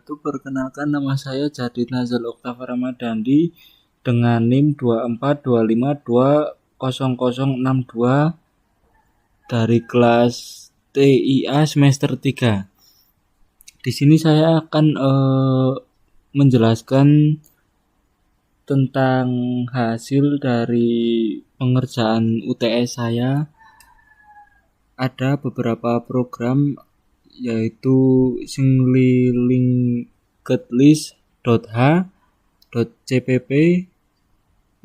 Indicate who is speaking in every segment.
Speaker 1: wabarakatuh. Perkenalkan, nama saya Jadid Nazal Oktafa Ramadhandi dengan NIM 242520062 dari kelas TIA semester 3. Di sini saya akan menjelaskan tentang hasil dari pengerjaan UTS saya. Ada beberapa program yaitu singlilinkedlist.h.cpp,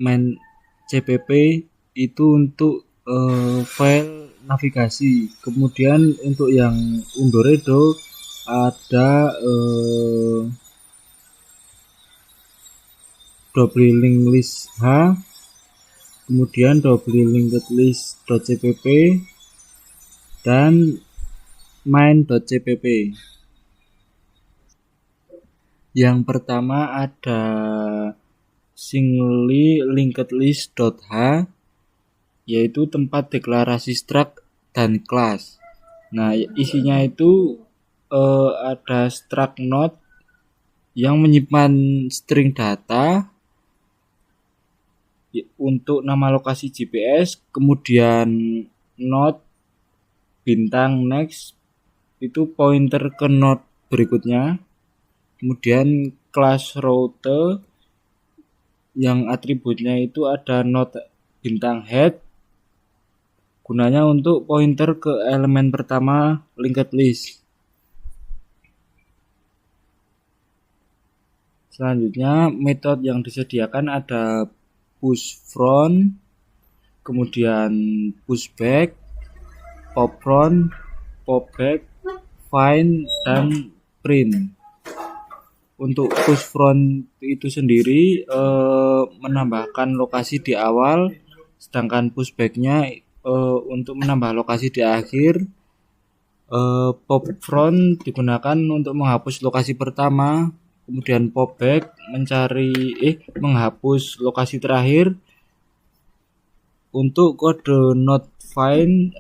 Speaker 1: main cpp itu untuk file navigasi. Kemudian untuk yang Undoredo ada double-linked-list-h, kemudian double-linked-list.cpp dan main.cpp. Yang pertama ada singlilinkedlist.h, yaitu tempat deklarasi struct dan class. Nah, isinya itu ada struct node yang menyimpan string data untuk nama lokasi GPS, kemudian node bintang next itu pointer ke node berikutnya, kemudian class route yang atributnya itu ada node bintang head, gunanya untuk pointer ke elemen pertama linked list. Selanjutnya metode yang disediakan ada push front, kemudian pushback, pop front, pop back, find, dan print. Untuk push front itu sendiri menambahkan lokasi di awal, sedangkan pushbacknya untuk menambah lokasi di akhir. Pop front digunakan untuk menghapus lokasi pertama, kemudian pop back menghapus lokasi terakhir. Untuk kode not find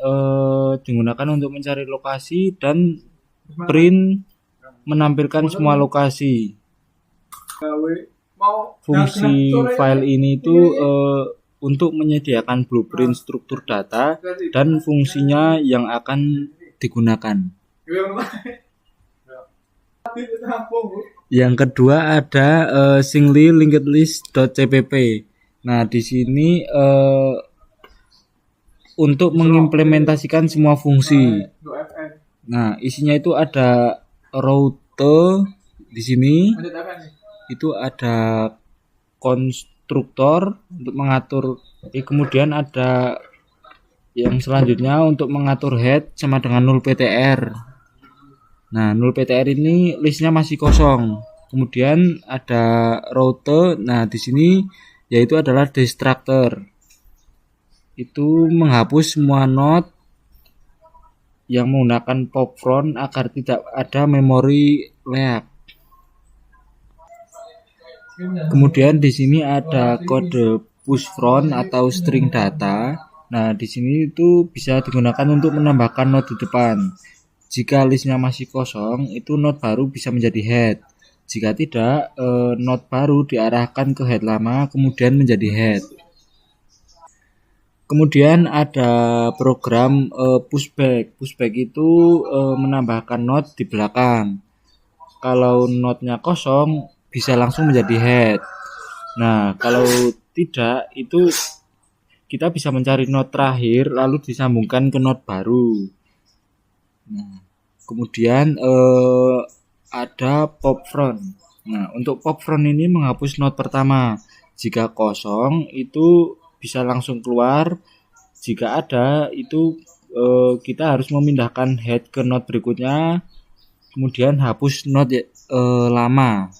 Speaker 1: digunakan untuk mencari lokasi, dan print menampilkan semua lokasi. Fungsi file ini itu untuk menyediakan blueprint struktur data dan fungsinya yang akan digunakan. Yang kedua ada singlilinkedlist.cpp. Nah, di sini untuk mengimplementasikan semua fungsi. Nah, isinya itu ada route di sini. Itu ada konstruktor untuk mengatur, kemudian ada yang selanjutnya untuk mengatur head sama dengan null ptr. Nah, null ptr ini listnya masih kosong. Kemudian ada route. Nah, di sini yaitu adalah destructor. Itu menghapus semua node yang menggunakan pop front agar tidak ada memori leak. Kemudian di sini ada kode push front atau string data. Nah, di sini itu bisa digunakan untuk menambahkan node di depan. Jika listnya masih kosong, itu node baru bisa menjadi head. Jika tidak, node baru diarahkan ke head lama, kemudian menjadi head. Kemudian ada program pushback. Pushback itu menambahkan node di belakang. Kalau node-nya kosong, bisa langsung menjadi head. Nah, kalau tidak, itu kita bisa mencari node terakhir lalu disambungkan ke node baru. Nah, kemudian ada pop front. Nah, untuk pop front ini menghapus node pertama. Jika kosong itu bisa langsung keluar. Jika ada itu kita harus memindahkan head ke node berikutnya, kemudian hapus node lama.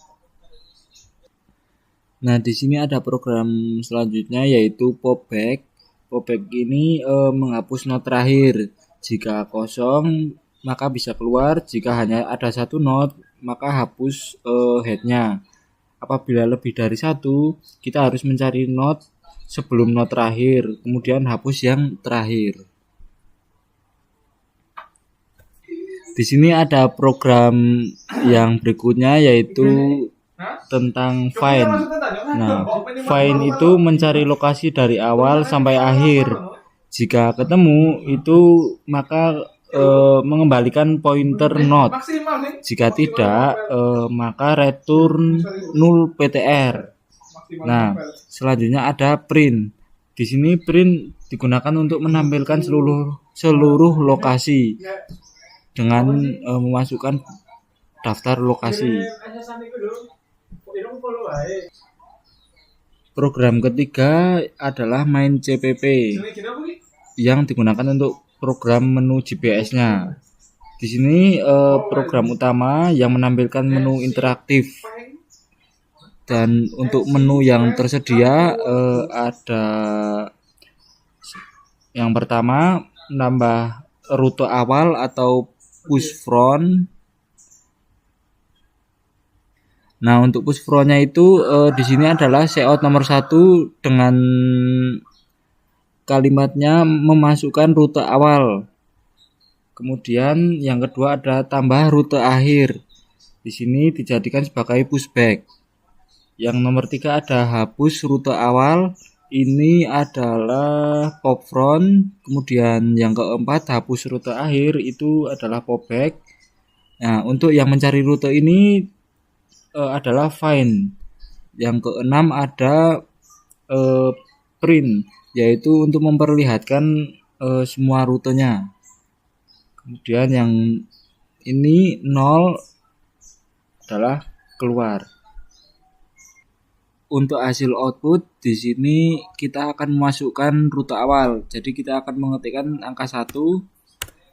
Speaker 1: Nah, di sini ada program selanjutnya yaitu popback. Popback ini menghapus node terakhir. Jika kosong maka bisa keluar, jika hanya ada satu node maka hapus headnya. Apabila lebih dari satu, kita harus mencari node sebelum node terakhir, kemudian hapus yang terakhir. Di sini ada program yang berikutnya yaitu tentang find. Nah, find itu mencari lokasi dari awal sampai akhir. Jika ketemu itu maka mengembalikan pointer not. Jika tidak maka return null PTR. Nah, selanjutnya ada print. Di sini print digunakan untuk menampilkan seluruh lokasi dengan memasukkan daftar lokasi. Program ketiga adalah main CPP yang digunakan untuk program menu GPS-nya. Di sini program utama yang menampilkan menu interaktif. Dan untuk menu yang tersedia ada yang pertama menambah rute awal atau push front. Nah, untuk push front-nya itu di sini adalah layout nomor 1 dengan kalimatnya memasukkan rute awal. Kemudian yang kedua ada tambah rute akhir. Di sini dijadikan sebagai pushback. Yang nomor 3 ada hapus rute awal. Ini adalah pop front. Kemudian yang keempat hapus rute akhir itu adalah pop back. Nah, untuk yang mencari rute ini adalah find. Yang keenam ada print, yaitu untuk memperlihatkan semua rutenya. Kemudian yang ini 0 adalah keluar. Untuk hasil output di sini kita akan memasukkan rute awal. Jadi kita akan mengetikkan angka 1,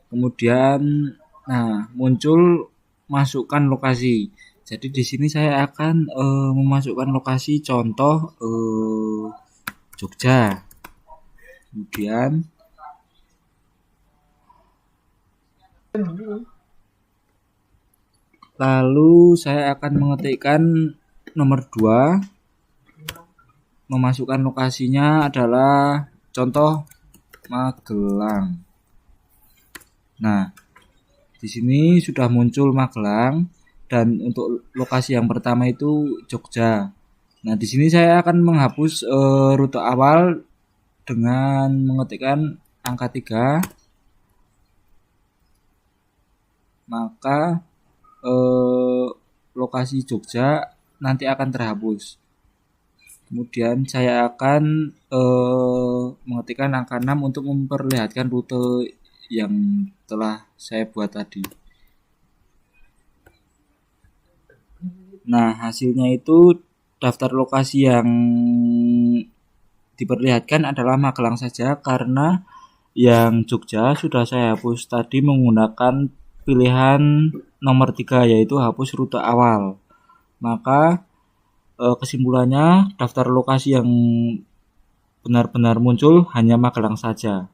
Speaker 1: kemudian muncul masukkan lokasi. Jadi di sini saya akan memasukkan lokasi contoh Jogja. Kemudian lalu saya akan mengetikkan nomor 2. Memasukkan lokasinya adalah contoh Magelang. Nah, di sini sudah muncul Magelang. Dan untuk lokasi yang pertama itu Jogja. Nah, di sini saya akan menghapus rute awal dengan mengetikkan angka 3. Maka lokasi Jogja nanti akan terhapus. Kemudian saya akan mengetikkan angka 6 untuk memperlihatkan rute yang telah saya buat tadi. Nah, hasilnya itu daftar lokasi yang diperlihatkan adalah Magelang saja karena yang Jogja sudah saya hapus tadi menggunakan pilihan nomor 3 yaitu hapus rute awal. Maka kesimpulannya daftar lokasi yang benar-benar muncul hanya Magelang saja.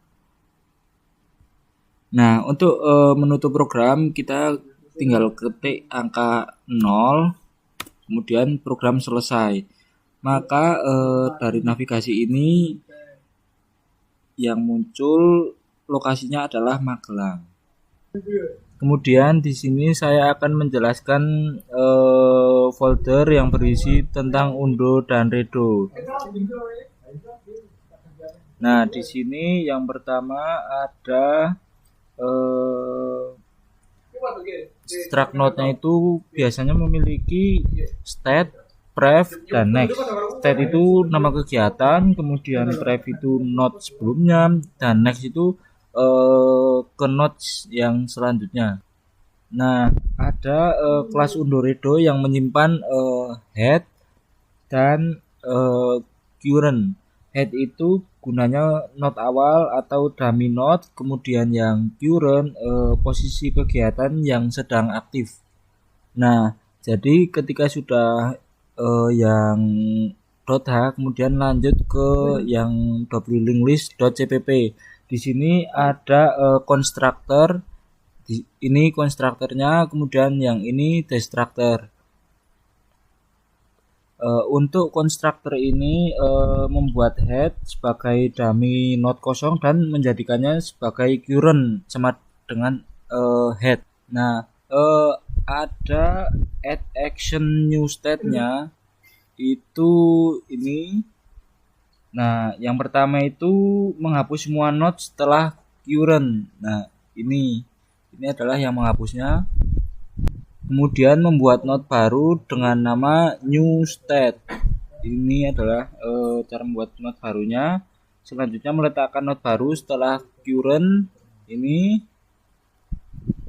Speaker 1: Nah, untuk menutup program kita tinggal ketik angka 0. Kemudian program selesai. Maka dari navigasi ini yang muncul lokasinya adalah Magelang. Kemudian di sini saya akan menjelaskan folder yang berisi tentang Undo dan Redo. Nah, di sini yang pertama ada struct node-nya itu biasanya memiliki state, prev, dan next. State itu nama kegiatan, kemudian prev itu node sebelumnya, dan next itu ke nodes yang selanjutnya. Nah, ada kelas Undoredo yang menyimpan head dan current. Head itu gunanya node awal atau dummy node, kemudian yang current posisi kegiatan yang sedang aktif. Nah, jadi ketika sudah yang .h kemudian lanjut ke yang wlink-list.cpp. Di sini ada constructor. Ini konstruktornya, kemudian yang ini destructor. Untuk konstruktor ini membuat head sebagai dummy node kosong dan menjadikannya sebagai current sama dengan head. Nah, ada add action new state-nya itu ini. Nah, yang pertama itu menghapus semua node setelah current. Nah, ini adalah yang menghapusnya. Kemudian membuat node baru dengan nama new state. Ini adalah cara membuat node barunya. Selanjutnya meletakkan node baru setelah current ini,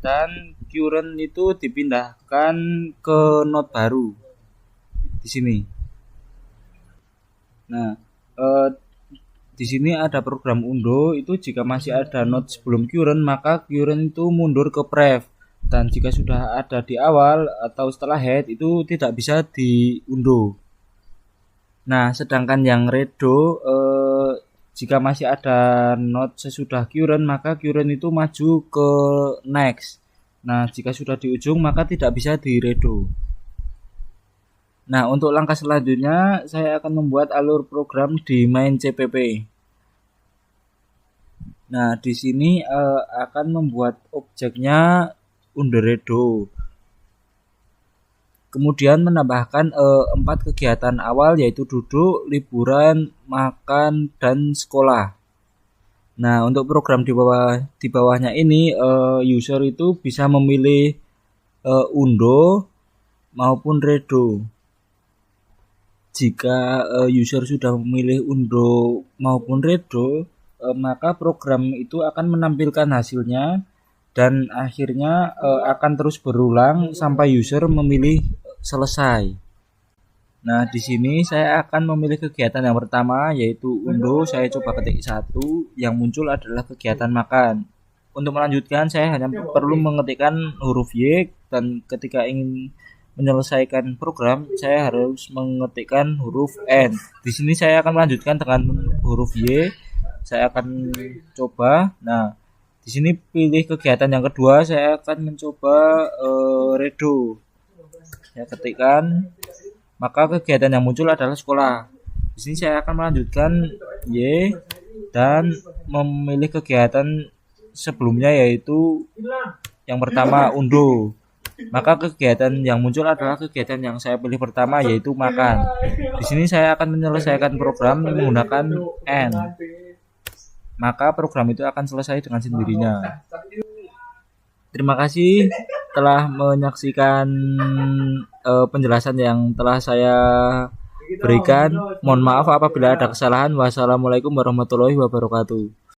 Speaker 1: dan current itu dipindahkan ke node baru di sini. Nah, di sini ada program undo itu jika masih ada node sebelum current maka current itu mundur ke prev, dan jika sudah ada di awal atau setelah head itu tidak bisa diundo. Nah, sedangkan yang redo jika masih ada node sesudah current maka current itu maju ke next. Nah, jika sudah di ujung maka tidak bisa di redo. Nah, untuk langkah selanjutnya saya akan membuat alur program di main CPP. Nah, di sini akan membuat objeknya underredo. Kemudian menambahkan 4 kegiatan awal yaitu duduk, liburan, makan, dan sekolah. Nah, untuk program di bawahnya ini user itu bisa memilih undo maupun redo. Jika user sudah memilih undo maupun redo, maka program itu akan menampilkan hasilnya dan akhirnya akan terus berulang sampai user memilih selesai. Nah, di sini saya akan memilih kegiatan yang pertama yaitu undo. Saya coba ketik 1, yang muncul adalah kegiatan makan. Untuk melanjutkan saya hanya perlu mengetikkan huruf Y, dan ketika ingin menyelesaikan program saya harus mengetikkan huruf N. Di sini saya akan melanjutkan dengan huruf Y. Saya akan coba. Nah, di sini pilih kegiatan yang kedua, saya akan mencoba redo. Saya ketikkan, maka kegiatan yang muncul adalah sekolah. Di sini saya akan melanjutkan Y dan memilih kegiatan sebelumnya yaitu yang pertama undo. Maka kegiatan yang muncul adalah kegiatan yang saya pilih pertama yaitu makan. Di sini saya akan menyelesaikan program menggunakan N. Maka program itu akan selesai dengan sendirinya. Terima kasih telah menyaksikan penjelasan yang telah saya berikan. Mohon maaf apabila ada kesalahan. Wassalamualaikum warahmatullahi wabarakatuh.